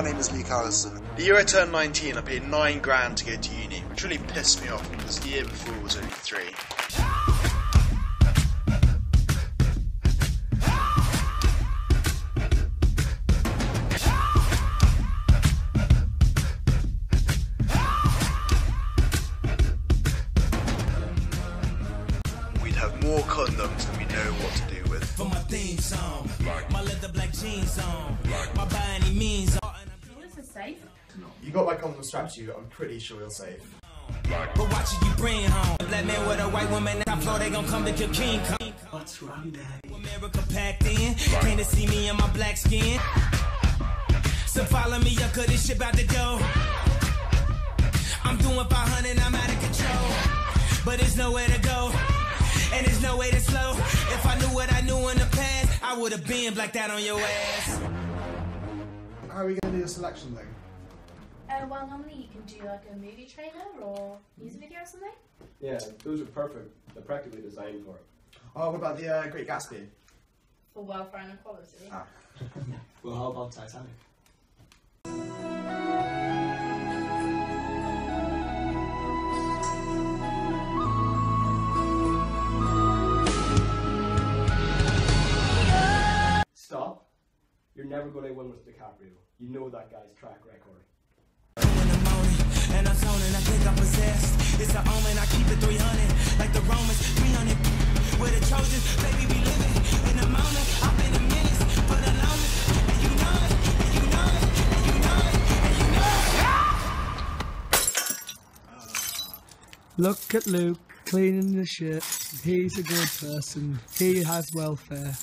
my name is Luke Allison. The year I turned 19, I paid £9 grand to go to uni, which really pissed me off because the year before was only 3. We'd have more condoms than we know what to do with. For my theme song, my leather black jeans on, my by any means on. This is safe. You got my condom strapped to you, I'm pretty sure you're safe. But watch it, you bring home. Black man with a white woman, top floor, they gon' come to kill King Kong. What's wrong, Daddy? America packed in, came to see me in my black skin. So follow me up, cause this shit about to go. I'm doing 500, I'm out of control. But there's nowhere to go, and there's no way to slow. If I knew what I knew in the past, I would've been blacked out on your ass. How are we going to do the selection thing? Well, normally you can do like a movie trailer or music video or something. Yeah, those are perfect. They're practically designed for it. Oh, what about the Great Gatsby? For welfare and equality. Ah. Well, how about Titanic? Stop. You're never going to win with DiCaprio. You know that guy's track record. And I'm zoning, I think I'm possessed. It's an omen, I keep it 300. Like the Romans, 300. With the Trojans, baby, we living in the moment. I've been a menace for the longest. And you know it, and you know it, and you know it, and you know it. Look at Luke cleaning the shit. He's a good person. He has welfare.